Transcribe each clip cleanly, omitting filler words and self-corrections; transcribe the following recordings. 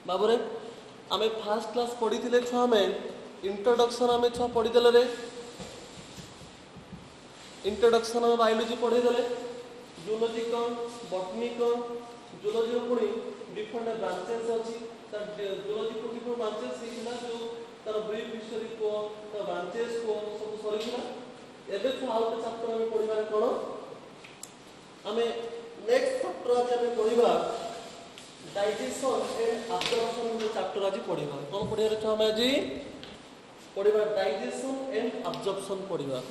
बाबूरे आमे fast class पढ़ी छुआ में इंट्रोडक्शन आमे छुआ पढ़ीदेले रे इंट्रोडक्शन में बायोलॉजी पढ़ीदेले जूलॉजी कौन बॉटनी कौन जूलॉजी पुणी डिफरेंट ब्रांचेस अच्छी जूलॉजी को डिफरेंट ब्रांचेस सीखला जो तार ब्रीफ हिस्ट्री को तार ब्रांचेस को सब सरीला एबे छुआ आउट चैप्टर में पढ़िबारे कोन आमे नेक्स्ट चैप्टर आज आमे पढ़िबा डाइजेशन एंड अब्जॉर्प्शन जो चैप्टर आज पढ़िबा कोन पढ़िबारे छुआ आमे आज पढ़िबा डाइजेशन एंड अब्जॉर्प्शन पढ़िबा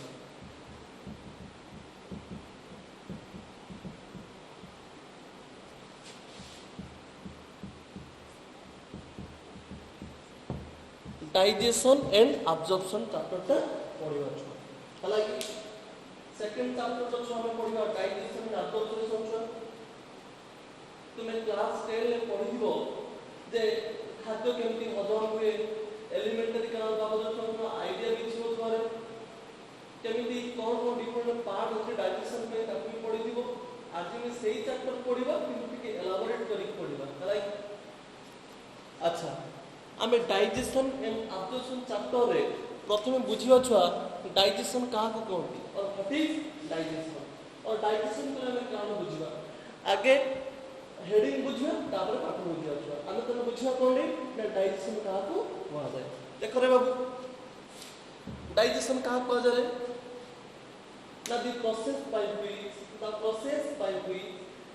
डाइजेशन एंड अब्जॉर्प्शन चैप्टर पढ़िबा छुआ हालांकि सेकंड चैप्टर जो छुआ में पढ़िबा डाइजेशन एंड अब्जॉर्प्शन छुआ तुमे क्लास 10 ले पढ़िबो जे खाद्य केमती हजम हुए एलिमेंटरी कारण बाबद छुआ आईडिया भी छुआ छुआ केमती कोन कोन डिफरेंट पार्ट होचे डाइजेशन में ताकि पढ़िबो आज में सही चैप्टर पढ़िबा किंतु के एलाबोरेट करी पढ़िबा हालांकि अच्छा आमे डाइजेशन एंड अब्जॉर्प्शन चैप्टर रे प्रथमे बुझिबा छुआ डाइजेशन का को कहती और व्हाट इज डाइजेशन और डाइजेशन को हमें कान बुझिबा आगे हेडिंग बुझिबा तापर पाठ बुझिबा छुआ आमे तने बुझिबा कोन रे डाइजेशन का को कहा जाए देखो रे बाबू डाइजेशन का कहा जाए ना the process by which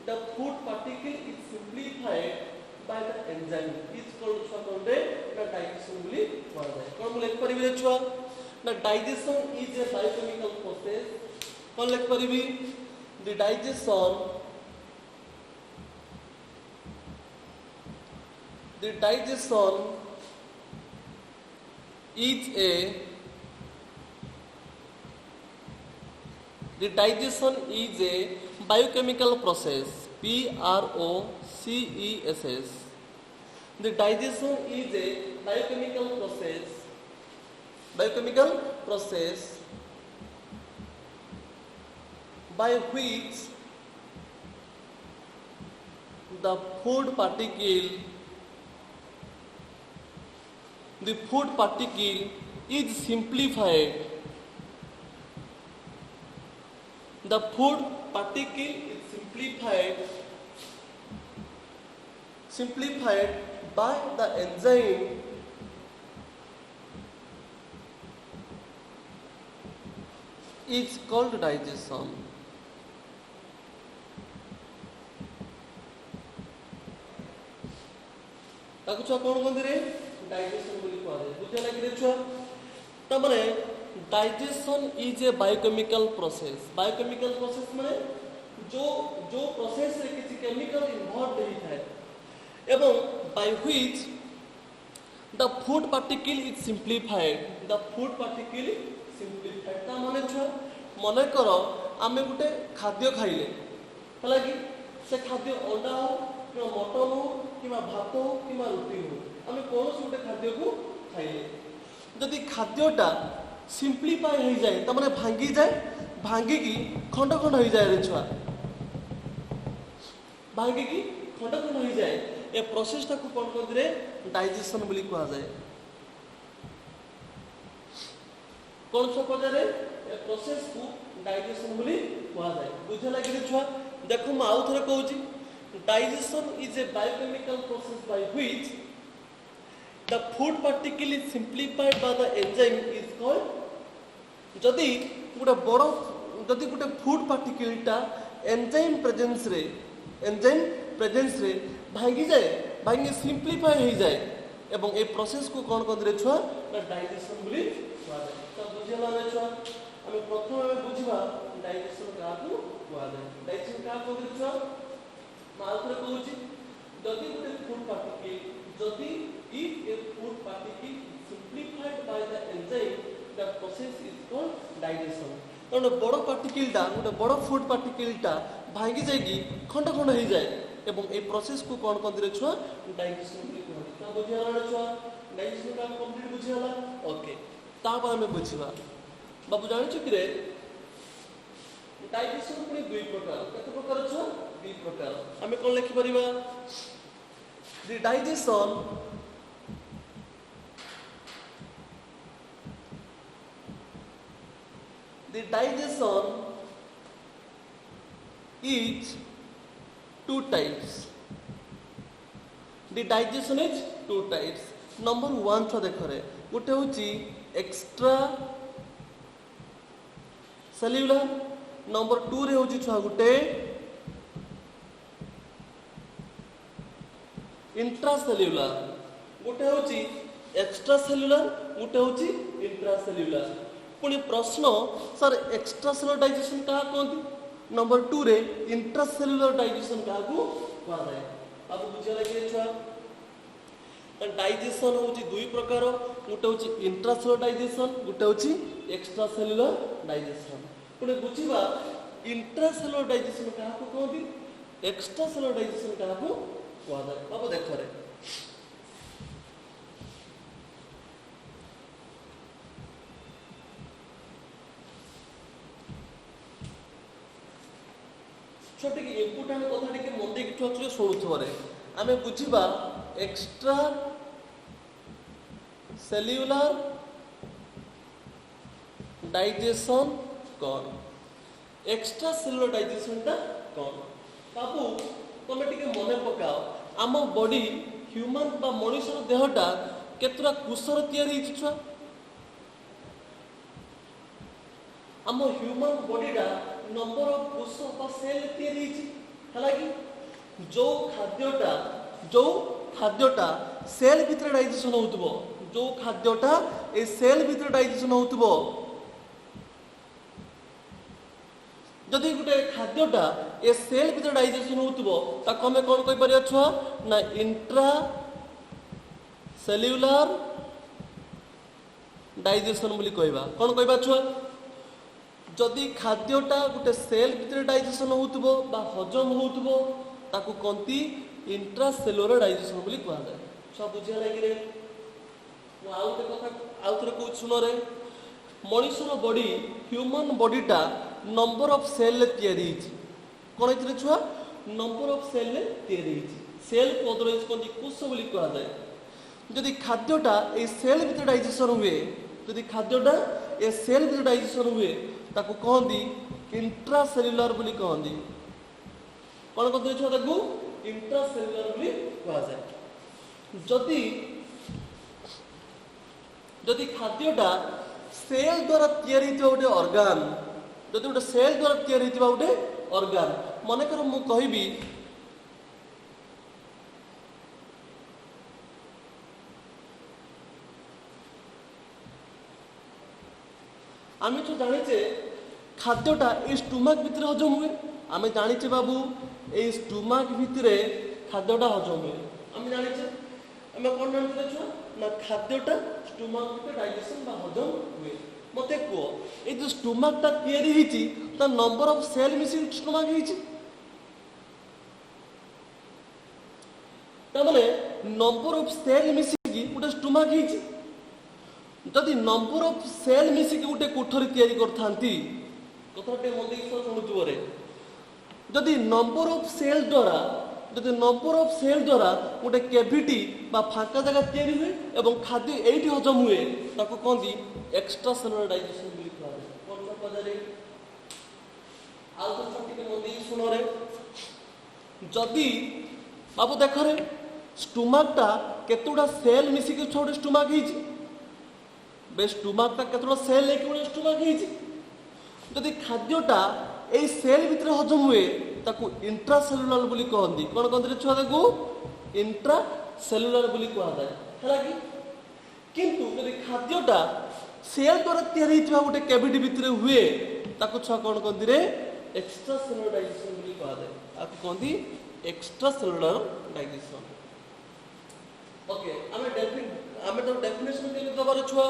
the food particle is simplified by the enzyme is called छुआ कोन रे ना डाइजेशन बोली कहा जाए कोन बोले लिख परिबे छुआ ना digestion is a biochemical process कोन लिख परिबी the digestion is a the digestion is a biochemical process PROCESS the digestion is a biochemical process by which the food particle is simplified the food particle is simplified by the enzyme is called digestion ताकु छुआ कोन कोन रे digestion बोली कहा जाए बुझे लागी रे छुआ त माने digestion is a biochemical process माने जो प्रोसेस रे किछि केमिकल इन्वॉल्व रही है एवं by which the food particle is simplified ता माने छुआ मने करो आमे गुटे खाद्य खाइले हला कि से खाद्य अंडा हो कि मटन हो कि भात हो कि रुटी हो आमे कोनोस गुटे खाद्य को खाइले जदि खाद्यटा सिंप्लीफाई हो जाए त माने भांगी की खंड खंड हो जाए रे छुआ भांगी की खंड खंड हो जाए ए प्रोसेस ता को कोन कोन रे डाइजेशन बोली कहा जाए कोन सब कहा जाए ए प्रोसेस को डाइजेशन बोली कहा जाए बुझे लागी रे छुआ देखो म आउ थरे कहूची digestion is a biochemical process by which the food particle is simplified by the enzyme is called जदि गुटे फूड पार्टिकल टा एंजाइम प्रेजेंस रे भांगी सिंप्लीफाई हो जाए एवं ए प्रोसेस को कोन कोन रे छुआ डाइजेशन बोली कहा जाए त बुझेला रे छुआ हम प्रथम में बुझिबा डाइजेशन का को कहा जाए डाइजेशन का को रे छुआ माल पर कहूची जदि गुटे food particle if a food particle is simplified by the enzyme the process is called digestion तो बड़ पार्टिकल टा गोटे बड़ फूड पार्टिकल टा भांगी जाएगी खंड खंड हो जाए एवं ए प्रोसेस को कोन कोन रे छुआ डाइजेशन बोली कहती ता बुझियाला रे छुआ डाइजेशन का कंप्लीट बुझियाला ओके ता पर हमें बुझिबा बाबू जानि छु कि रे डाइजेशन पुणी दुई प्रकार केते प्रकार छ दुई प्रकार हमें कोन लिखि परिबा The digestion is two types. The digestion is two types. Number one छुआ देखरे गोटे होची एक्स्ट्रा सेल्युलर, नंबर टू रे होची छुआ गोटे इंट्रासेल्युलर. गोटे होची एक्स्ट्रा सेल्युलर, गोटे होची इंट्रासेल्युलर. पुणी प्रश्न सर एक्स्ट्रा सेल्युलर डाइजेशन क्या कहती, नंबर टू रे इंट्रासेल्युलर डाइजेशन क्या कहुए. अब बुझा लगे छुआ डाइजेशन होची दुई प्रकार, गोटे होची इंट्रासेल्युलर डाइजेशन, गोटे होची एक्स्ट्रा सेल्युलर डाइजेशन. पुणी बुझा इंट्रासेल्युलर डाइजेशन क्या कहती, एक्स्ट्रा सेल्युलर डाइजेशन क्या कहते. अब देख रे छोटे इम्पोर्टाट कथा टिके मन देखि शुणुथरे आम बुझा एक्स्ट्रा सेल्युलर डाइजेशन कौन, एक्स्ट्रा सेल्युलर डाइजेशन टा कौन. बाबू तुम टिके मन पकाओ आम बॉडी ह्यूमन बा मनुष्य देहटा केतरा कुशर तैयारी छुआ. आम ह्यूमन बॉडीटा नंबर ऑफ कोष बा सेल तैयारी है कि जो खाद्यटा सेल भीतर डाइजेशन होतबो, जो खाद्यटा ए सेल भीतर डाइजेशन होतबो, जदि गोटे खाद्यटा ए सेल भीतर डाइजेशन होतबो ताको हमें कोन कहि परिया छुआ ना इंट्रा सेल्युलर डाइजेशन बोली कहबा. कोन कहबा छुआ, जदि खाद्यटा गोटे सेल भीतर डाइजेशन होतबो बा हजम होतबो ताकू कोंती इंट्रासेल्युलर डाइजेशन बोली कहा जाए. सब बुझिया लागि रे मु आउते कथा आउतरे को सुनो रे. मनुष्यर बॉडी ह्यूमन बॉडीटा नंबर ऑफ सेल ले तैयारी छि. कोन इतरे छुआ नंबर ऑफ सेल ले तैयारी छि. सेल को अदरवाइज कोंती कोष बोली कहा जाए. जदि खाद्यटा ए सेल भीतर डाइजेशन हुए, जदि खाद्यटा ए सेल भीतर डाइजेशन हुए ताकू कहती इंट्रासेल्युलर बोली कहती. कौन कहते छुआ ताकू इंट्रासेल्युलर बोली कहा जाए. जदि जदि खाद्यटा सेल द्वारा तैयारी होता गोटे ऑर्गन, जदि गोटे सेल द्वारा तैयारी होता गोटे ऑर्गन, मनकर मु कहबी आम तो जाचे खाद्यटा ये स्टोमाक भितर हजम हुए. आम जाचे बाबू ये स्टोमाक भितर खाद्यटा हजम हुए. आम जाचे आम कौन जानते छुआ ना खाद्यटा स्टोमाक भितर डाइजेशन बा हजम हुए. मत कह ये जो स्टोमाकटा तैयारी होती नंबर ऑफ सेल मिसी स्टोमाक होने नंबर ऑफ सेल मिसिकी गोटे स्टोमाक होती. जदि नंबर ऑफ सेल मिसिकी गोटे कोठरी तैयारी करथांती कथाटे मन देख शुणुथुव रे. जदि नंबर ऑफ सेल द्वारा गोटे कैविटी बा फांका जगह तैयारी हुए एवं खाद्य एठी हजम हुए ताको कहती एक्स्ट्रा सेल्युलर डाइजेशन बोली कहा जाए. कोन पदारे आउ तो छोटी मन देख सुनो रे. जदि बाबू देख रे स्टोमाकटा केतुडा सेल मिसिकी छोटे स्टोमाक हिची बे स्टोमाकटा केतुडा सेल लेके गोटे स्टोमाक हिची. जदि खाद्यटा ए सेल भीतर हजम हुए ताकू इंट्रासेल्युलर बोली कहती. कौन कहते छुआ ताकू इंट्रासेल्युलर बोली कहा जाए है कि. किंतु जदि खाद्यटा सेल द्वारा तैयारी होता गोटे कैविटी भीतर हुए ताकू छुआ कौन कहती रे एक्स्ट्रा सेल्युलर डाइजेशन बोली कहा जाए. आपको कहती एक्स्ट्रा सेल्युलर डाइजेशन. ओके आमे तो डेफिनेशन के दबार छुआ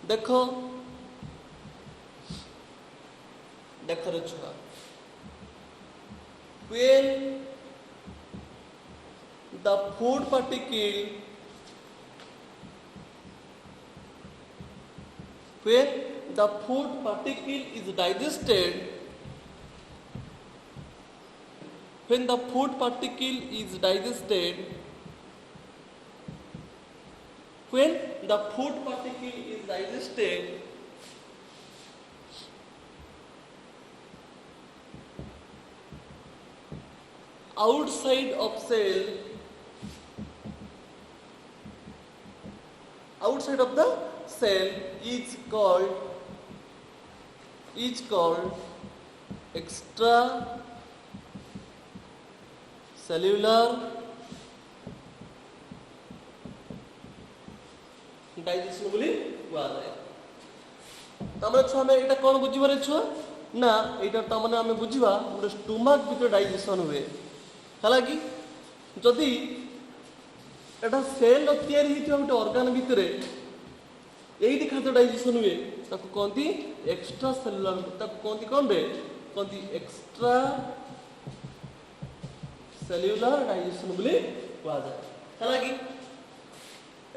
देखो रे छुआ when the food particle is digested, when the food particle is digested when the food particle is digested, outside of cell, outside of the cell is called extra cellular digestion बोली हुआ जाए। तमने छुआ में एटा कौन बुझिबारे छुआ ना एटा तमने हमें बुझिबा गोटे स्टोमक भीतर डाइजेशन हुए हालांकि जदि एटा सेल तैयारी होइथिबा गोटे ऑर्गन भीतर एइटी खाद्य डाइजेशन हुए ताको कहती एक्स्ट्रा सेलुलर ताको कहती कौन रे कहती एक्स्ट्रा सेल्युलर डाइजेशन बोली हुआ जाए हालांकि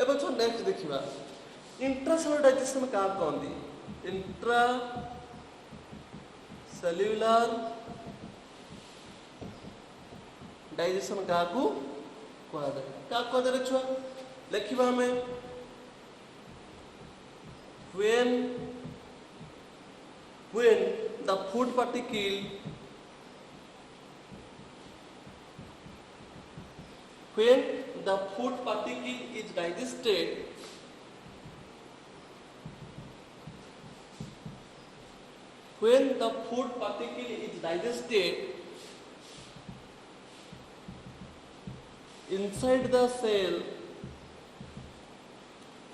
एवं छो नेक्स्ट देखिबा इंट्रासेलुलर डाइजेशन का कहती इंट्रा सेल्युलर डाइजेशन का कहा जाए छुआ लिखा हमें when the food particle is digested, when the food particle is digested inside the cell,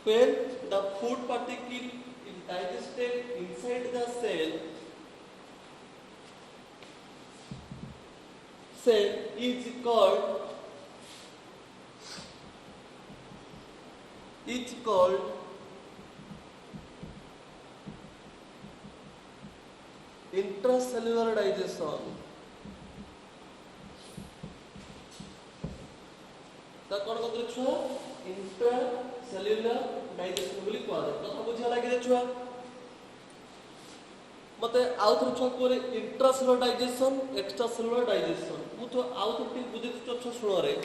when the food particle is digested inside the cell is called intracellular digestion। ता कौन कहते छुआ इंट्रासेल्युलर डाइजेशन बोली कहा जाए कथा बुझा लगे छुआ मते आउ थोर छुआ कोरे इंट्रासेल्युलर डाइजेशन एक्स्ट्रासेल्युलर डाइजेशन मु तो आउ थोर टिक बुझे छुआ सुनो रे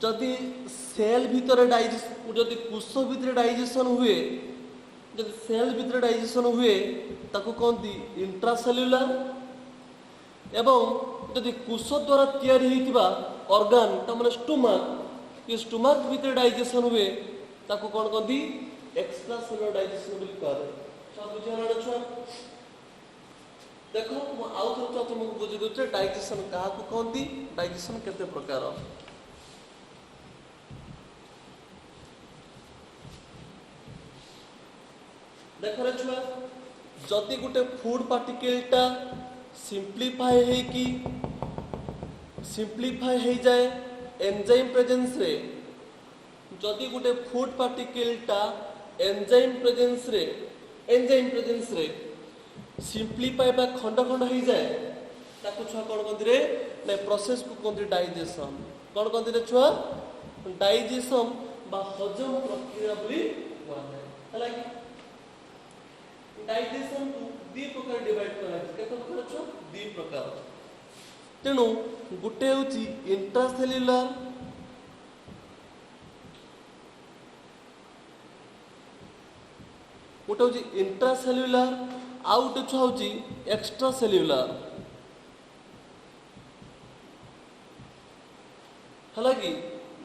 जदि सेल भीतर डाइजेशन जदि कोष भीतर डाइजेशन हुए जदि सेल भीतर डाइजेशन हुए ताको कहती इंट्रासेल्युलर एवं जदि कोष द्वारा तैयारी होइतिबा ऑर्गन तमने स्टोमक ये स्टोमक भीतर डाइजेशन हुए ताको कौन कहती एक्स्ट्रासेल्युलर डाइजेशन बोली कहा जाए सब बुझाना छुआ देखो मु आउ थोर तुमको बुझी दउचे डाइजेशन कहा को कहती डाइजेशन केते प्रकार देखो रे छुआ जदि गोटे फूड पार्टिकलटा सिंप्लीफाई हो जाए एंजाइम प्रेजेंस रे जदि गोटे फूड पार्टिकलटा एंजाइम प्रेजेंस रे सिंप्लीफाई बा खंड खंड हो जाए ताको छुआ कौन कहती रे ना प्रोसेस को कहती डाइजेशन कौन कहती रे छुआ डाइजेशन बा हजम प्रक्रिया बोली हुआ है हालांकि डाइजेशन को दी प्रकार डिवाइड करा केते प्रकार छ दी प्रकार तेणु गुटे होची इंट्रासेल्युलर गोटे होची इंट्रासेल्युलर आउ गोटे छ होची एक्स्ट्रासेल्युलर हालांकि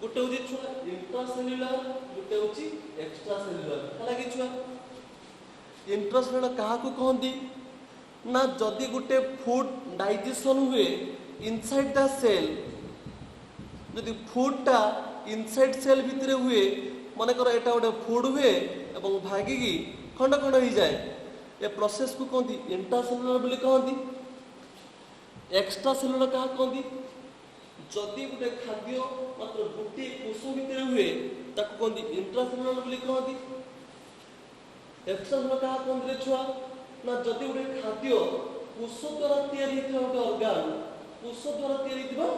गोटे होची छुआ इंट्रासेल्युलर गोटे होची एक्स्ट्रासेल्युलर हालांकि छुआ इंट्रासेल्युलर कहा को कहती ना जदि गोटे फूड डाइजेशन हुए इनसाइड द सेल जदि फूडटा इनसाइड सेल भितर हुए मन कर एटा गोटे फूड हुए एवं भागिकी खंड खंड हो जाए ए प्रोसेस को कहती इंट्रासेल्युलर बोली कहती एक्स्ट्रासेल्युलर कहा कहती जदि गोटे खाद्य मात्र गोटे कोष भितर हुए ताको कहती इंट्रासेल्युलर बोली कहती एक्स्ट्रासेल्युलर कहा कहती रे छुआ ना जदि गोटे खाद्य कोष द्वारा तैयारी होइथिबा गोटे ऑर्गन कोष द्वारा तैयारी होइथिबा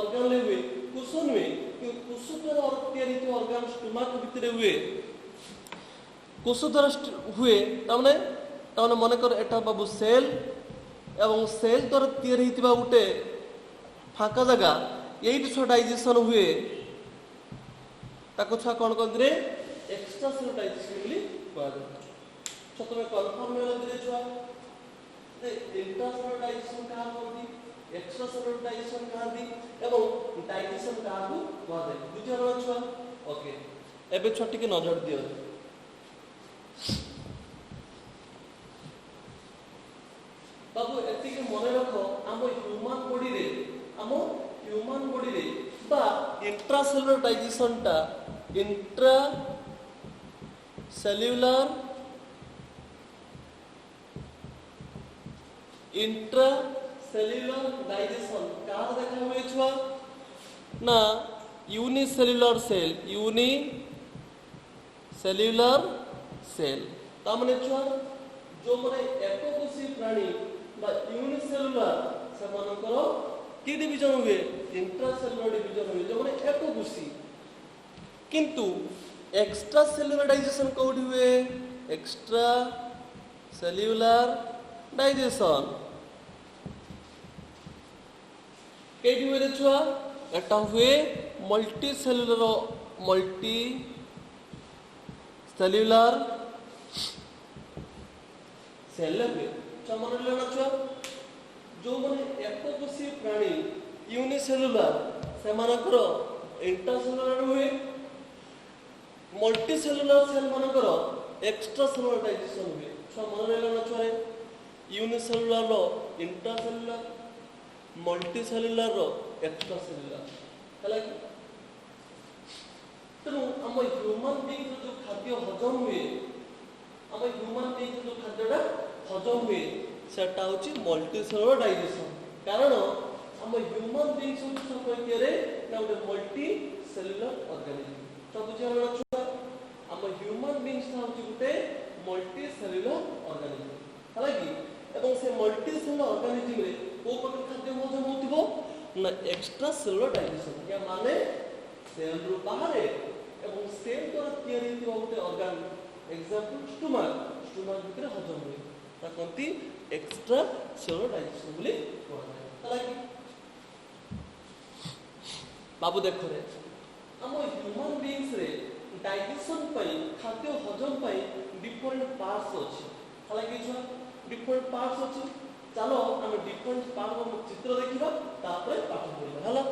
ऑर्गन ले हुए कोष नुहे कि कोष द्वारा तैयारी होइथिबा ऑर्गन स्टोमक भितर हुए कोष द्वारा हुए तामने मन कर एटा बाबू सेल एवं सेल द्वारा तैयारी होइथिबा गोटे फाका जगह यही छुआ डाइजेशन हुए ताको छुआ कौन कहते एक्स्ट्रा सेलुलर डाइजेशन बोली कहते तो तुम्हें कन्फर्म होला दिले छुआ जे इंट्रा सेलुलर डाइजेशन कहा कहती एक्स्ट्रा सेलुलर डाइजेशन कहती एवं डाइजेशन कहा को कहते बुझा रहा छुआ ओके एबे छुआ टिके नजर दियो बाबू एतिके मने रखो आम ह्यूमन बॉडी रे बा इंट्रा सेलुलर डाइजेशन टा इंट्रा सेल्युलर डाइजेशन का देखा हुए छुआ ना यूनिसेल्युलर सेल ता माने छुआ जो माने एककोषी प्राणी बा यूनिसेल्युलर से मानकर की डिवीजन हुए इंट्रासेल्युलर डिवीजन हुए जो माने एककोषी किंतु एक्स्ट्रा सेल्युलर डाइजेशन कोडी हुए एक्स्ट्रा सेल्युलर डाइजेशन केडी हुए छुआ एटा हुए मल्टी सेल्युलर सेल हुए मन लेना छुआ जो माने एककोषीय प्राणी यूनिसेल्युलर से मानकर इंट्रासेल्युलर हुए मल्टी सेल्युलर सेल मानकर एक्स्ट्रा सेल्युलर डाइजेशन हुए छुआ मन लेना छुआ यूनिसेल्युलर रो इंट्रासेल्युलर मल्टी सेल्युलर रो एक्स्ट्रा सेल्युलर हला कि तेणु आम ह्यूमन बीइंग जो खाद्य हजम हुए आम ह्यूमन बीइंग जो खाद्यटा हजम हुए सेटा होची मल्टी सेल्युलर डाइजेशन कारण आम ह्यूमन बीइंग सब प्रक्रिया ना गोटे मल्टी सेल्युलर ऑर्गेनिज्म तो बुझाला छुआ आम ह्यूमन बीइंग होची गोटे मल्टी सेल्युलर ऑर्गेनिज्म हला कि एवं से मल्टी सेल्युलर ऑर्गेनिज्म रे को प्रकार खाद्य हजम होतिबो ना एक्स्ट्रा सेल्युलर डाइजेशन या माने सेल रु बाहर एवं सेल द्वारा तैयारी होतिबो गोटे ऑर्गन एग्जांपल स्टोमक भितर हजम हुए ताकंती एक्स्ट्रा सेल्युलर डाइजेशन बोली कहला कि बाबू देखो रे हम ह्यूमन बीइंग्स रे डाइजेशन पई खाद्य हजम पई डिफरेंट पार्ट्स अछि हालांकि जो डिफरेंट पार्ट्स अछि चलो हम डिफरेंट पार्ट को चित्र देखिबा तापर पाठ पढिबा हला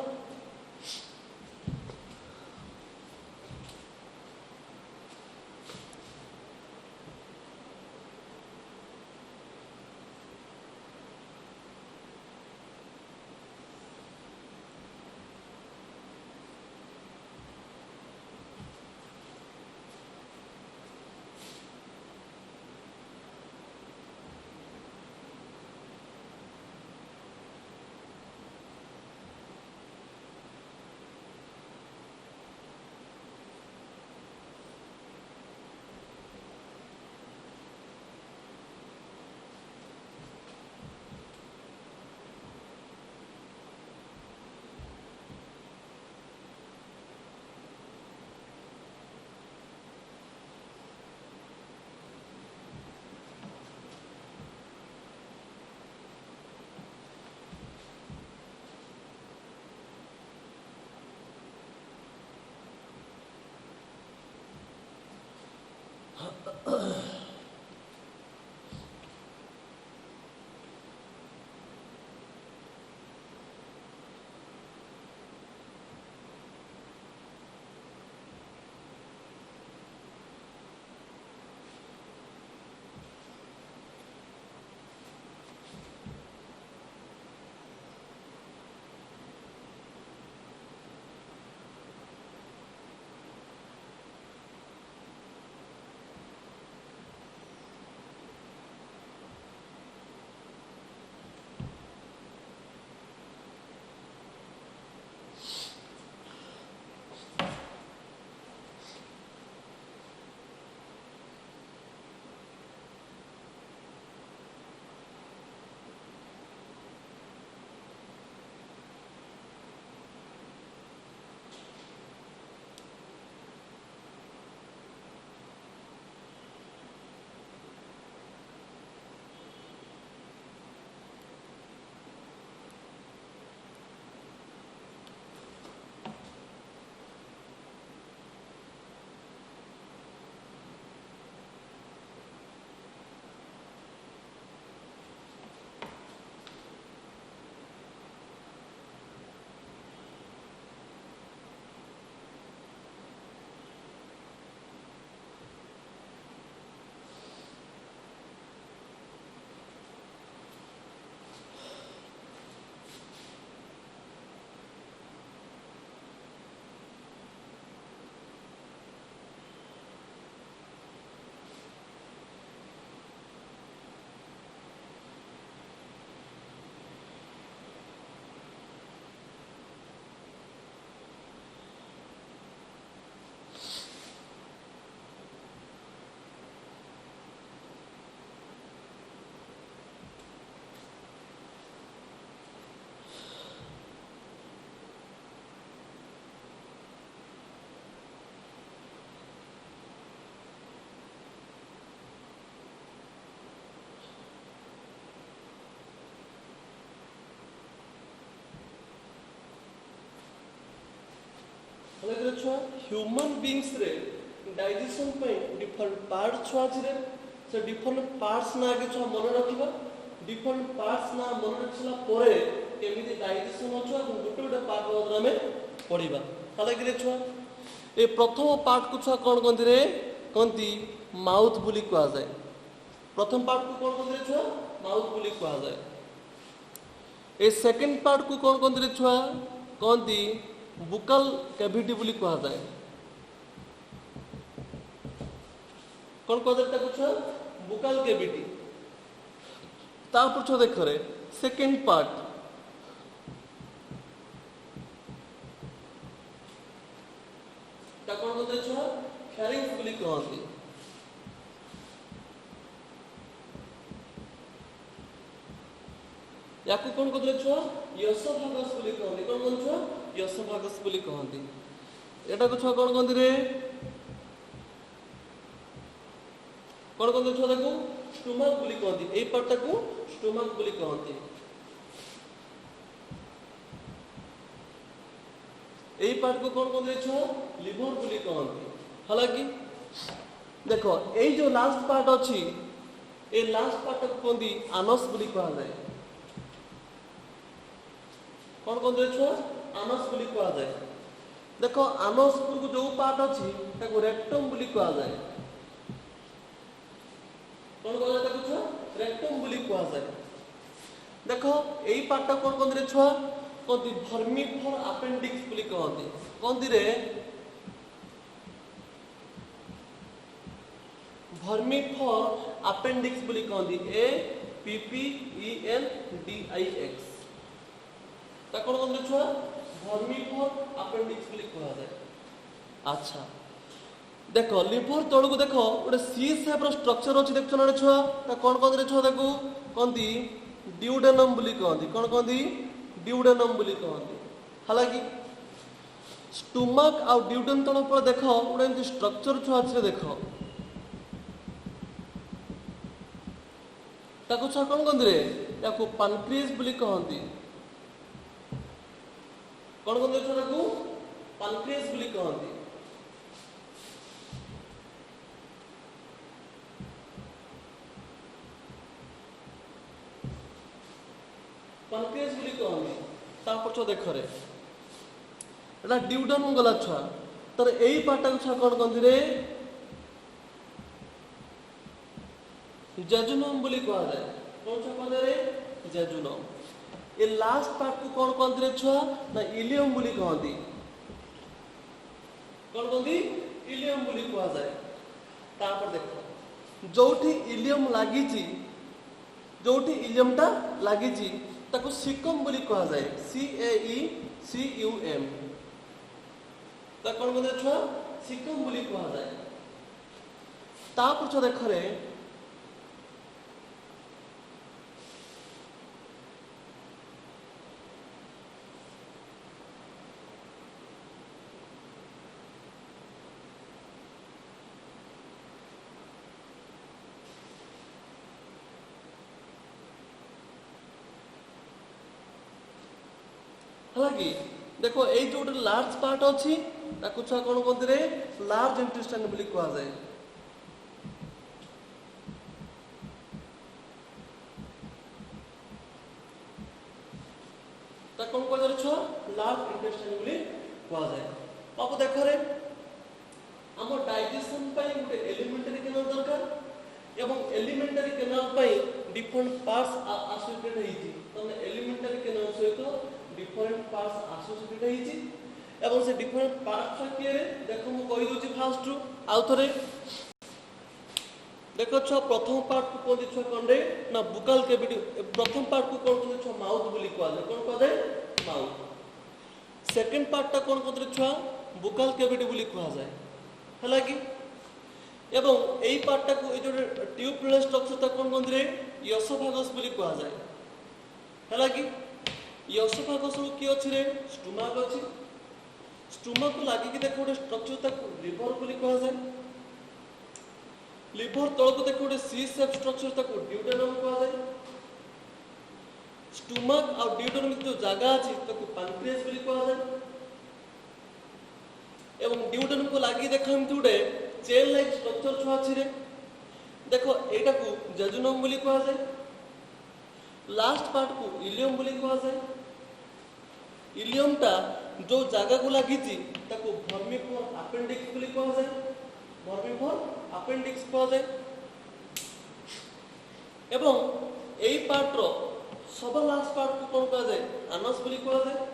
हले छुआ ह्यूमन बीइंग्स रे डाइजेशन पे डिफरेंट पार्ट छुआ छिरे से डिफरेंट पार्ट्स ना आगे छुआ मन रखिबा डिफरेंट पार्ट्स ना मन रखला परे केमिति डाइजेशन होछो और गोटे गोटे पार्ट बदला में पढ़िबा हले छुआ ए प्रथम पार्ट को छुआ कोन कोंती रे कोंती माउथ बुली कहा जाए प्रथम पार्ट को कोन कोंती रे छुआ माउथ बुली कहा जाए ए सेकंड पार्ट को कोन कोंती रे छुआ कोंती बुकल कैविटी बुली कहा जाए कौन कहते हैं छुआ बुकल कैविटी तापर छुआ देख रे सेकंड पार्ट ता कौन कहते हैं छुआ फैरिंक्स बुली कहते याकू कौन कहते छुआ यसोफागस बुली कहते कौन कौन छुआ यसोफागस बुली कहते एटा को छुआ कौन कहते रे कौन कहते छुआ ताकू स्टोमक बुली कहते एई पार्ट को स्टोमक बुली कहते एई पार्ट को कौन कहते छुआ लिवर बुली कहते हालांकि देखो एई जो लास्ट पार्ट अछि ए लास्ट पार्ट को कहते आनस बुली कहा जाए कौन कहते छुआ आनस बुली कहा जाए देखो आनस को जो पार्ट अछि ताको रेक्टम बुली कहा जाए कौन कहते ताको छुआ रेक्टम बुली कहा जाए देखो एई पार्ट कौन कहते छुआ कहते भर्मिफर अपेंडिक्स बुली कहते कहते रे भर्मिफर अपेंडिक्स बुली कहते APPENDIX ता कौन कहते छुआ भर्मिफर अपेंडिक्स बुली कहा जाए अच्छा देखो लिवर तळु को देखो गोटे सी शेप रो स्ट्रक्चर अछि देखछो ना छुआ ता कौन कहते छुआ ताकू कहती ड्यूडेनम बुली कहती कौन कहती ड्यूडेनम बुली कहती हालांकि स्टोमक आ ड्यूडेन तळ पर देखो गोटे एंती स्ट्रक्चर छुआ अछि देखो ताकू छुआ कौन कहती रे याकू पैनक्रियास बुली कहती कौन कहते छुआ ताकू पैनक्रियास बुली कहती पैनक्रियास बुली कहती तापर छुआ देख रे एटा ड्यूडेनम गला छुआ तर एई पार्ट को छुआ कौन कहती रे जेजुनम बुली कहा जाए कौन छुआ कहते रे जेजुनम ए लास्ट पार्ट को कौन कहते रे छुआ ना इलियम बुली कहती कौन कहती इलियम बुली कहा जाए तापर देखो जोठी इलियम लागी ची जोठी इलियम टा लागी ची ताको सिकम बुली कहा जाए CAECUM ता कौन कहते छुआ सिकम बुली कहा जाए तापर छुआ देख रे हालांकि देखो ये जो लार्ज पार्ट अच्छी ताकू छुआ कौन कहते रे लार्ज इंटेस्टाइन बुली कहा जाए ता कौन कहते रे छुआ लार्ज इंटेस्टाइन बुली कहा जाए बाबू देख रे हमर डाइजेशन पई गुटे एलिमेंटरी केनाल दरकार एवं एलिमेंटरी केनाल पई डिफरेंट पार्ट्स एसोसिएटेड हेछि तने एलिमेंटरी केनाल सहित डिफरेंट पार्ट्स एसोसिएटेड हेछि एवं से डिफरेंट पार्ट्स किए रे देखो मु कहि दोछि फास्ट रु आउ थरे देखो छुआ प्रथम पार्ट को कोन छुआ कोन रे ना बुकल कैविटी प्रथम पार्ट को कोन कोन छुआ माउथ बुली कहा जाए कोन कहा जाए माउथ सेकंड पार्ट ता कोन कोन छुआ बुकल कैविटी बुली कहा जाए हालांकि एवं एई पार्ट ता को ए जो ट्यूबुलर स्ट्रक्चर ता कोन कोन रे यसोफागस बुली कहा जाए हालांकि यसोफागस रो की अछि रे स्टोमक अछि स्टोमक को लागी कि देखो गोटे स्ट्रक्चर ता लिवर बुली कहा जाए लिवर तळ को देखो गोटे सी शेप स्ट्रक्चर ता को ड्यूडेनम कहा जाए स्टोमक और ड्यूडेनम जो जगह अछि ता को पैनक्रियास बुली कहा जाए एवं ड्यूडेनम को लगी देख एमती गोटे चेन लाइक स्ट्रक्चर छुआ अच्छी देख यहाँ को जेजुनम बोली कह जाए लास्ट पार्ट को इलियम बोली कह जाए इलियमटा जो जगह को लगी भर्मिफोर अपेंडिक्स बोली कह जाए भर्मिफोर अपेंडिक्स कह जाए एवं यही पार्टर सब लास्ट पार्ट को कौन कह जाए आनस बोली कह जाए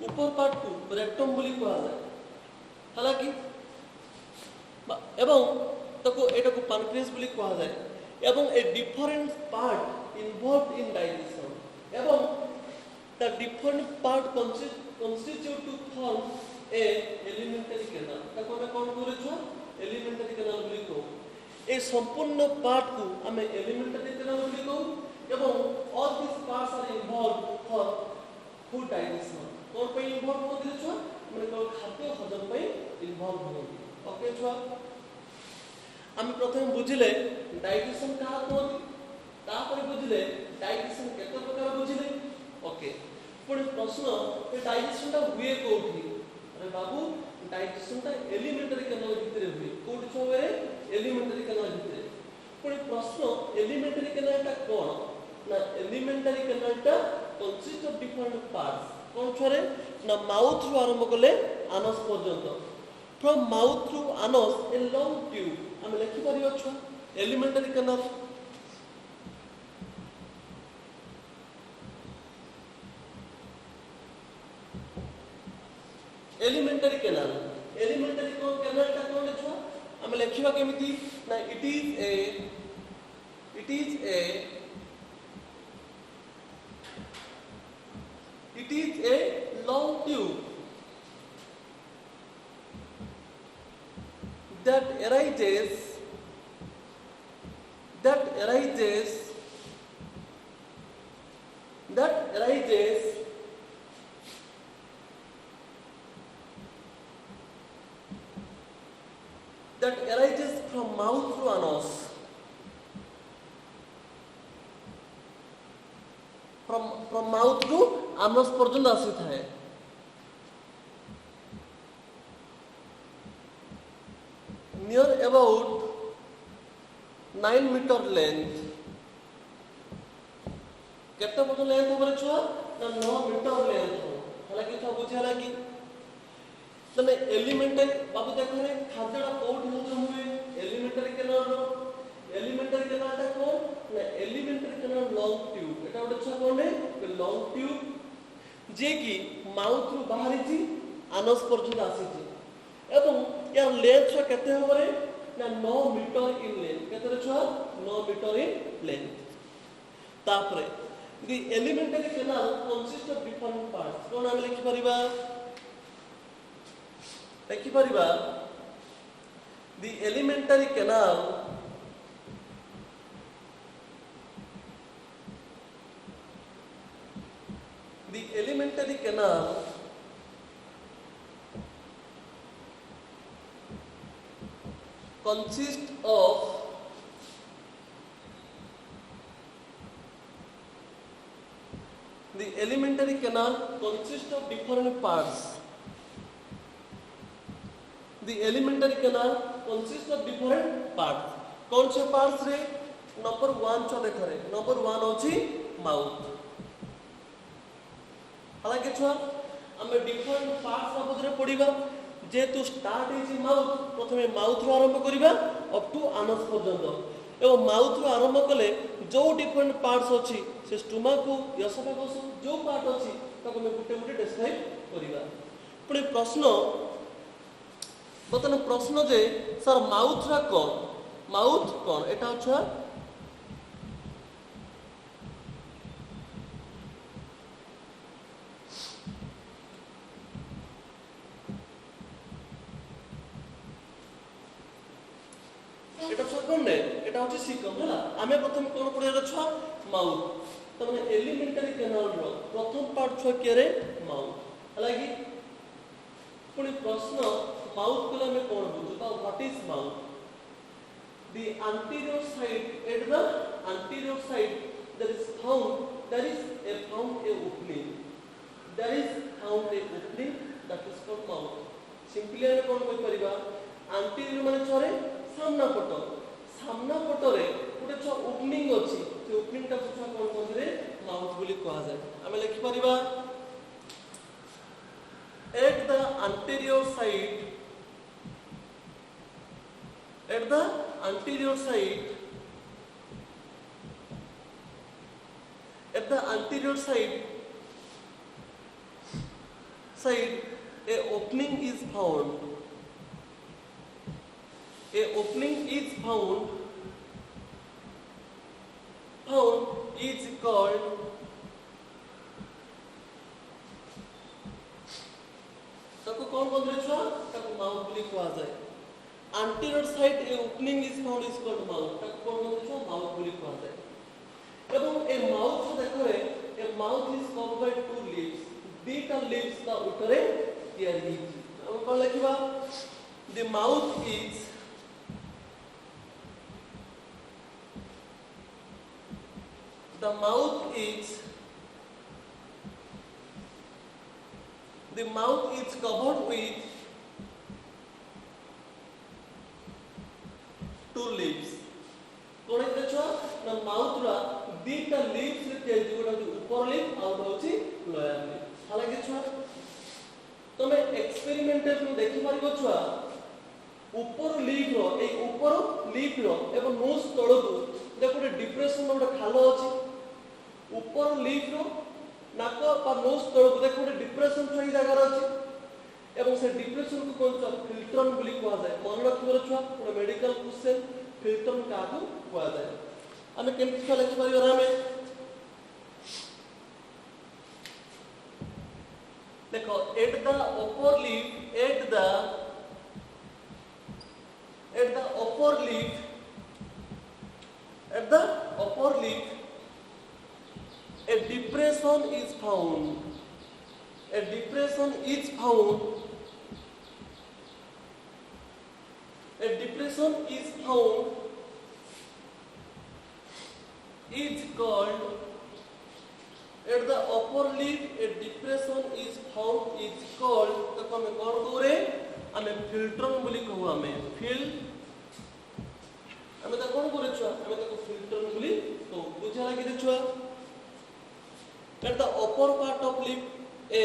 ऊपर पार्ट को रेक्टम बोली कह जाए हालांकि एवं ताको एटा को पैनक्रियास बोली कह जाए एवं a different part involved in digestion एवं the different part constitute to form a elementary canal ताको हम कौन बोले छुआ elementary canal बोली को ए संपूर्ण पार्ट को हमें elementary canal बोली को एवं all these parts are involved for food digestion कौन पे इन्वॉल्व हो दिले छुआ माने को खाद्य हजम पे इन्वॉल्व हो ओके छुआ हम प्रथम बुझिले डाइजेशन का कोन तापर बुझिले डाइजेशन केते प्रकार बुझिले ओके पुणी प्रश्न ये डाइजेशन टा हुए कोठी अरे बाबू डाइजेशन टा एलिमेंटरी कैनाल भीतर हुए कोठी छवे एलिमेंटरी कैनाल भीतर पुणी प्रश्न एलिमेंटरी कैनाल टा कोन ना एलिमेंटरी कैनाल टा कंसिस्ट ऑफ डिफरेंट पार्ट्स कोन छरे ना माउथ रु आरंभ कले आनस पर्यंत from mouth to anus a long tube हम लिखि परियो छ alimentary canal alimentary canal canal टा कोन छो हम लिखिबा केमिति ना it is a long tube that arises from mouth to anus from mouth to anus पर्यंत आसी थाए near about 9 meter length केते पर्यंत लेंथ होबे छुआ ना 9 मीटर लेंथ हो हालांकि तो बुझाला कि तने एलिमेंटरी बाबू देखो रे खाद्यडा कोड हजम हुए एलिमेंटरी कैनाल टा कोन ना एलिमेंटरी कैनाल लॉन्ग ट्यूब एटा उडे छ कोन है लॉन्ग ट्यूब जे कि माउथ रु बाहरी छी आनस पर्यंत आसी छी एवं यार लेंथ केते हो रे ना 9 मीटर इन लेंथ केते रे छ 9 मीटर इन लेंथ तापरे the alimentary canal consist of different parts कोन हम लिखि परिबा the elementary canal consists of different parts. The elementary canal consists of different parts. कौन से parts रे नंबर 1 छ देखो रे नंबर 1 होची माउथ हालांकि छुआ हम डिफरेंट पार्ट्स बाबद रे पढिबा जेतु स्टार्ट इज माउथ प्रथमे माउथ रो आरंभ करिबा अप टू आनस पर्यंत एवं माउथ रो आरंभ कले जो डिफरेंट पार्ट्स अछि से स्टोमक को यसोफेगस जो पार्ट अछि ताको हम गुटे डिस्क्राइब करिबा पुणी प्रश्न बतन प्रश्न जे सर माउथ रा कौन एटा छुआ एटा छुआ कोन ने एटा होची सिकम हला आमे प्रथम कोन पढिया छुआ माउथ त माने एलिमेंटरी कैनाल रो प्रथम पार्ट छुआ के रे माउथ हला कि पुणी प्रश्न माउथ को हमें कौन बुझता what is mouth the anterior side there is found a opening that is called mouth simply हम कोन कहि परिबा एंटीरियर माने छरे सामना पटरे गोटे छ ओपनिंग अछि से ओपनिंग टा छ कोन कोन रे माउथ बोली कहा जाय हम लिखि परिबा at the anterior side at the anterior side a opening is found is called ताको कौन बोल रहे छुआ ताको माउथ बोली कहा जाए anterior side a opening is found is called mouth ताको कौन बोल रहे छुआ माउथ बोली कहा जाए एवं ए माउथ को देखो रे a mouth is covered by two lips दीटा लिप्स का ऊपरे तैयारी हम कौन लिखिबा the mouth is The mouth is covered with two lips. कौन है देखो ना माउथ रा दीटा लिप्स रे ते जोड़ा ऊपर लिप और होची लोअर लिप हालांकि छुआ तमे एक्सपेरिमेंटल में देखि पारिबो छुआ ऊपर लिप रो ए ऊपर लिप रो एवं नोज तळको देखो डिप्रेशन में गोटे खाल अछि ऊपर लिप रो नाक पा नोज तळको देखो डिप्रेशन सही जगह अछि एवं से डिप्रेशन को कोन फिल्टरन बोली कहा जाय मन रखिबो छुआ गोटे मेडिकल क्वेश्चन फिल्टरन काहू कहा जाय हमें केमति छुआ लिखि पारिबो हमें देखो at the upper lip at the upper lip a depression is found is called at the upper lip a depression is found is called तो हमें कौन कहू रे हमें फिल्टरन बोली कहू हमें फिल हमें तो कौन करे छुआ हमें तो फिल्टरन बोली तो बुझा लागी दे छुआ at the upper part of lip a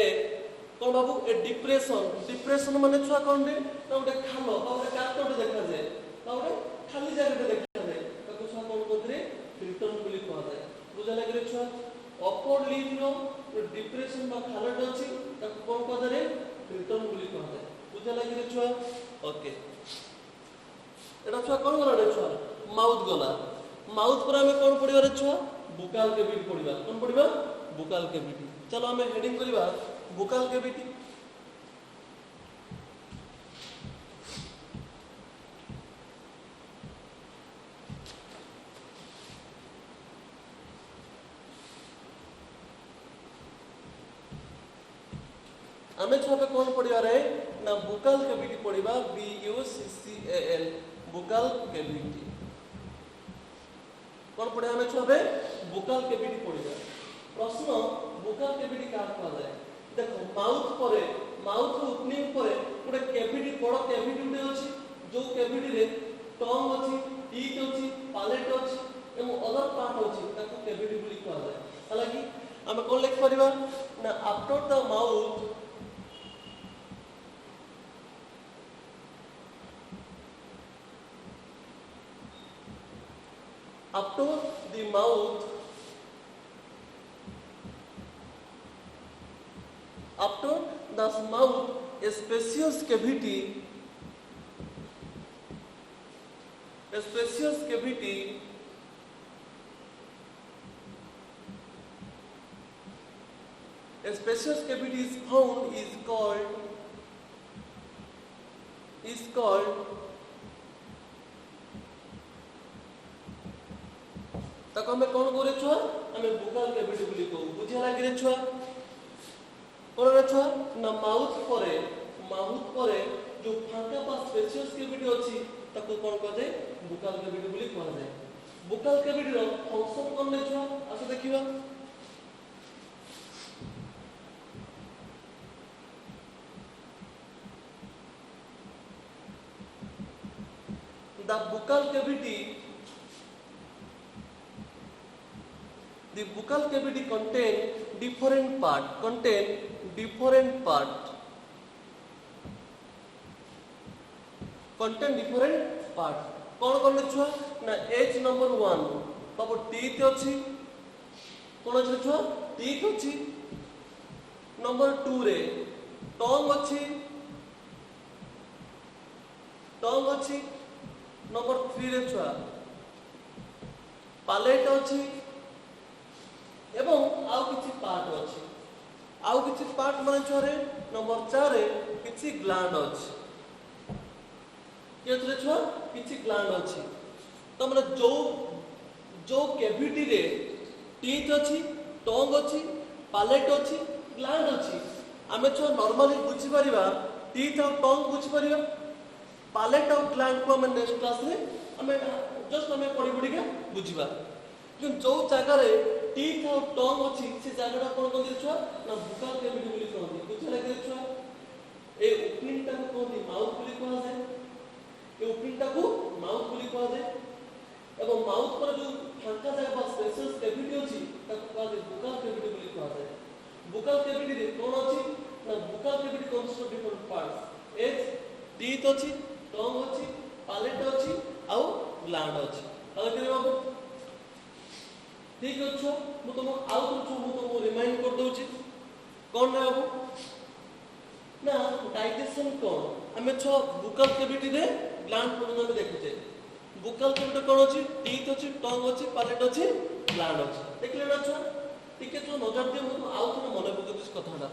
कौन बाबू ए डिप्रेशन माने छुआ कौन रे तो गोटे खालो और गोटे काटोटे देखा जाए तो गोटे खाली जगह देखा जाए तो छुआ कौन कहू रे फिल्टरन बोली कहा जाए बुझा लागी रे छुआ अपर लिप रो डिप्रेशन बा खालट अछि ताको कोन कह रे फिल्टरन बोली कहा जाय बुझा लागि रे छुआ ओके एटा छुआ कोन गला रे छुआ माउथ गला माउथ पर हमें कोन पडिबा रे छुआ बुकाल कैविटी पडिबा कोन पडिबा बुकाल कैविटी चलो हमें हेडिंग करिबा बुकाल कैविटी हमें छापे कौन पढ़िया रे ना बुकाल कैविटी पढ़िबा BUCCAL बुकाल कैविटी कौन पढ़े हमें छापे बुकाल कैविटी पढ़िबा प्रश्न बुकाल कैविटी का कहा जाए देखो माउथ ओपनिंग परे गोटे कैविटी बड़ कैविटी उठे अछि जो कैविटी रे टंग अछि टीथ अछि पैलेट अछि एवं अदर पार्ट अछि ताको कैविटी बोली कहा जाए हालांकि हमें कौन लिख परिबा ना after the mouth after the mouth a spacious cavity is found is called तक हमें कौन करे छुआ हमें बुकाल कैविटी बोली कहू बुझे लागी रे छुआ कौन रे छुआ ना माउथ परे जो फांका पा स्पेशियस कैविटी अछि तको कौन कह जाय बुकाल कैविटी बोली कह जाय बुकाल कैविटी रो फंक्शन कौन रे छुआ आसे देखिबा the buccal cavity contain different part कौन कौन छुआ ना एच नंबर 1 तब टीथ अच्छी कौन अच्छे छुआ टीथ अच्छी नंबर 2 रे टंग अच्छी नंबर 3 रे छुआ पैलेट अच्छी एवं आउ किछि पार्ट माने छुआ रे नंबर 4 रे किछि ग्लैंड अच्छी ये छुआ किछि ग्लैंड अच्छी तो माने जो कैविटी रे टीथ अच्छी टंग अच्छी पैलेट अच्छी ग्लैंड अच्छी आमे छुआ नॉर्मली बुझी परिबा टीथ और टंग बुझी परिबा पैलेट और ग्लैंड को हमें नेक्स्ट क्लास रे हमें जस्ट हमें पढ़ी के बुझिबा कि जो जगह रे टीथ और टंग अच्छी से जगह कोन कोन छुआ ना बुक्कल कैविटी बोली कहती बुझे लगे छुआ ए ओपनिंग टा को कहती माउथ बोली कहा जाय ए ओपनिंग टा को माउथ बोली कहा जाय एवं माउथ पर जो फांका जगह बा स्पेशल कैविटी अछि ताको कहा जाय बुक्कल कैविटी बोली कहा जाय बुक्कल कैविटी रे कोन अछि ना buccal cavity consist of different parts as teeth अछि टंग अछि पैलेट अछि आउ ग्लैंड अछि अगर करे बाबू ठीक अछि मु तुम आउ तुम रिमाइंड कर दउछि कोन ना बाबू ना डाइजेशन कोन हमें छ बुक्कल कैविटी रे ग्लैंड कोन में देखुछे बुक्कल कैविटी कोन अछि टीथ अछि टंग अछि पैलेट अछि ग्लैंड अछि देखले ना छ टिके छ नजर दे मु आउ तुम मने पके दिस कथाटा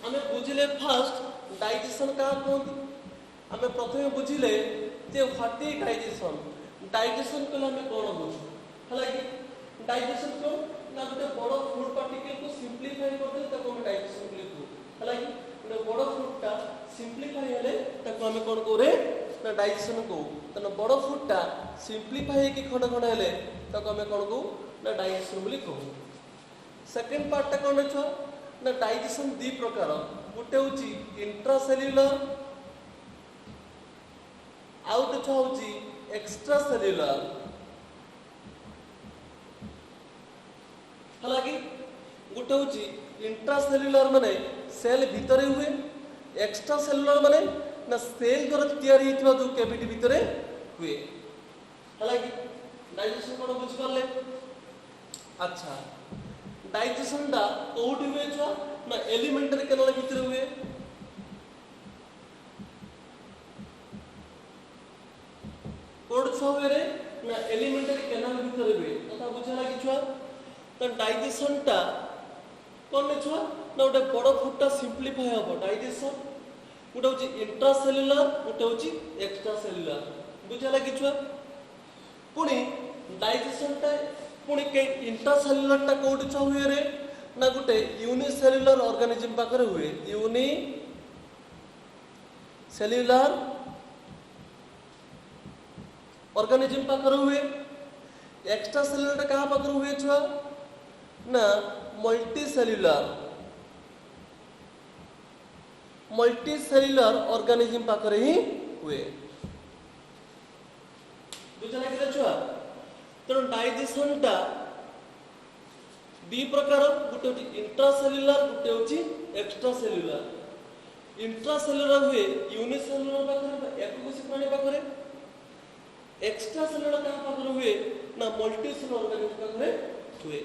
हमें बुझिले फास्ट डाइजेशन का कहती हमें प्रथम बुझिले जे व्हाट इज डाइजेशन को हमें कोन बुझु हला कि डाइजेशन को ना गोटे बड़ फूड पार्टिकल को सिंपलीफाई करते ताको हम डाइजेशन बोली कहू हला कि गोटे बड़ फूड टा सिंपलीफाई हेले ताको हम कोन कहू रे ना डाइजेशन कहू तने बड़ फूड टा सिंपलीफाई की खंड खंड हेले ताको हम कोन कहू ना डाइजेशन बोली कहू सेकंड पार्ट टा कोन छ ना डाइजेशन दी प्रकार गोटे होची इंट्रासेल्युलर आउट छ होची एक्स्ट्रा सेल्युलर हालांकि गोटे होची इंट्रासेल्युलर माने सेल भितरे हुए एक्स्ट्रा सेल्युलर माने ना सेल द्वारा तैयार हितवा जो कैविटी भितरे हुए हालांकि डाइजेशन कोन बुझ परले अच्छा डाइजेशन दा कोउठी हुए छ ना एलिमेंटरी कैनाल भीतर हुए कोड छ हुए रे ना एलिमेंटरी कैनाल भीतर हुए तथा बुझला कि छ त डाइजेशन टा कोन छ ना ओटे बड़ फुडटा सिंपलीफाई हो डाइजेशन ओटे होची इंट्रासेल्युलर ओटे होची एक्स्ट्रा सेल्युलर बुझला कि छ पुनी डाइजेशन टा पुणी के इंट्रासेल्युलर टा कोड छ हुए रे ना गुटे यूनिसेल्युलर ऑर्गेनिज्म पाखरे हुए यूनिसेल्युलर ऑर्गेनिज्म पाखरे हुए एक्स्ट्रा सेल्युलर टा कहां पाखरे हुए छ ना मल्टीसेल्युलर ऑर्गेनिज्म पाखरे ही हुए बुझला कि छ तेणु डाइजेशन टा दी प्रकार गोटे होची इंट्रासेल्युलर गोटे होची एक्स्ट्रा सेल्युलर इंट्रासेल्युलर हुए यूनिसेल्युलर पाखरे एककोषी प्राणी पाखरे एक्स्ट्रा सेल्युलर का पाखरे हुए ना मल्टीसेल्युलर ऑर्गेनिज्म पाखरे हुए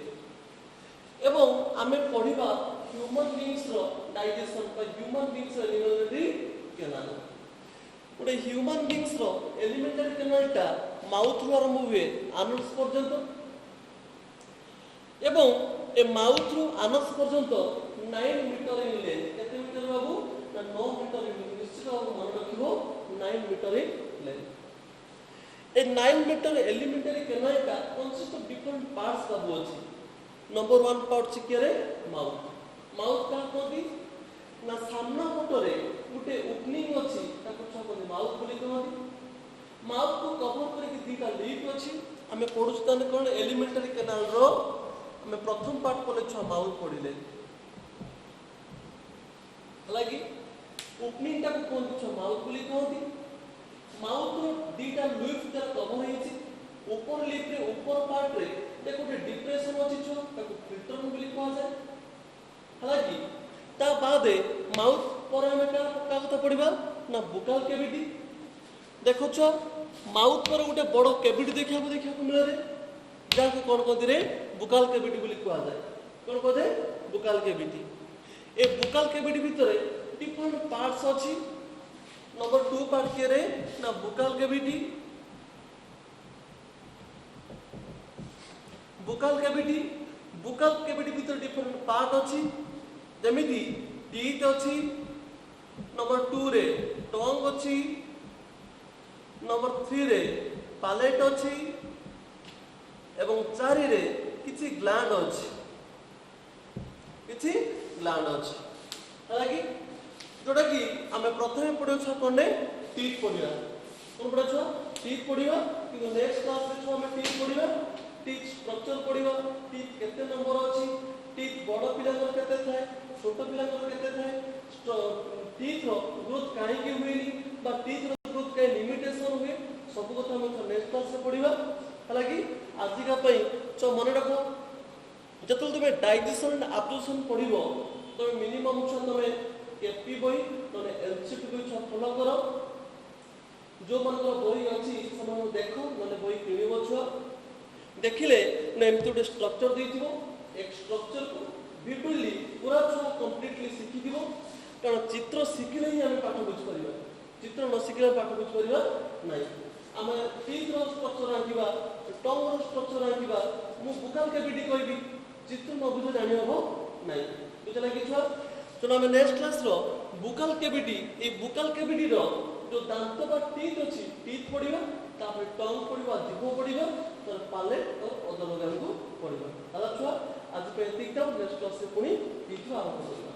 एवं आमे पढिबा ह्यूमन बीइंग्स रो डाइजेशन बा ह्यूमन बीइंग्स रो एलिमेंटरी कैनाल गोटे ह्यूमन बीइंग्स रो एलिमेंटरी कैनाल टा माउथ रु आरंभ हुए आनस पर्यंत एवं ए माउथ रु आनस पर्यंत 9 मीटर इन लेंथ केते मीटर बाबू ना 9 मीटर इन निश्चित बाबू मन रखिबो 9 मीटर इन लेंथ ए 9 मीटर एलिमेंटरी कैनाल का कंसिस्ट ऑफ डिफरेंट पार्ट्स बाबू अछि नंबर 1 पार्ट छिके रे माउथ का कोदी ना सामना पटरे गुटे ओपनिंग अछि ताको छ कोदी माउथ बोली कहती माउथ को कवर करके दीटा लीफ अछि हमें पढुस्तान कोन एलिमेंटरी कैनाल रो हमें प्रथम पार्ट पले छ माउथ पढिले हालांकि एटा को कोन छ माउथ बोली कहती माउथ रो दीटा लिप तर कवर हेछि ऊपर लिप रे ऊपर पार्ट रे देखो गोटे डिप्रेशन अछि छ ताको फिल्टर बोली कह जाय हालांकि ता बादे माउथ पर हमें का कथा पड़िबा ना बुकाल कैविटी देखो छ माउथ पर गोटे बड़ कैविटी देखा को मिले रे जाको कोन कहती रे बुकाल कैविटी बोली कह जाय कोन कहते बुकाल कैविटी ए बुकाल कैविटी भितरे डिफरेंट पार्ट्स अछि नंबर 2 पार्ट के रे ना बुकाल कैविटी भितर डिफरेंट पार्ट अछि जेमिति टीथ अछि नंबर 2 रे टंग अछि नंबर 3 रे पैलेट अछि एवं 4 रे किछि ग्लैंड अछि हालांकि जोटा कि आमे प्रथमे पढियो छ कोने टीथ पढिया कोन पढा छ टीथ पढिया कि नेक्स्ट क्लास रे छ आमे टीथ पढिया टीथ स्ट्रक्चर पढिया टीथ केते नंबर अछि टीथ बड़ पिला को केते थाए छोट पिला को केते थाए टीथ रो ग्रोथ काहे कि हुएनी बा टीथ रो ग्रोथ के लिमिटेशन हुए सब কথা हम नेक्स्ट क्लास रे पढिया हालांकि आज का पई छ मन रखो जतल तुमे डाइजेशन एंड एब्जॉर्प्शन पढिबो तो मिनिमम छ तुमे केपी बही तने एलसीटी बही छ फॉलो करो जो मन बही अछि समय देखो माने बही किनिबो छ देखिले ना एमती गोटे स्ट्रक्चर देइथिबो एक स्ट्रक्चर को विजुअली पूरा छ कंप्लीटली सिखि दिबो कारण चित्र सिखिले ही हम पाठ बुझ परिबा चित्र न सिखिले पाठ बुझ परिबा नाही आमे टीथ रो स्ट्रक्चर आंकिबा टंग रो स्ट्रक्चर आंकिबा मु बुकाल कैविटी कहबी चित्र न बुझ जानि हबो नाही बुझला कि छ तो हमें नेक्स्ट क्लास रो बुकाल कैविटी ए बुकाल कैविटी रो जो दांत बा टीथ अछि टीथ पडिबा तापर टंग पडिबा जीभ पडिबा तर पैलेट और अदर ऑर्गन को पडिबा हला छ आज पे एतिक नेक्स्ट क्लास से पुनी टीथ आरंभ करिबा।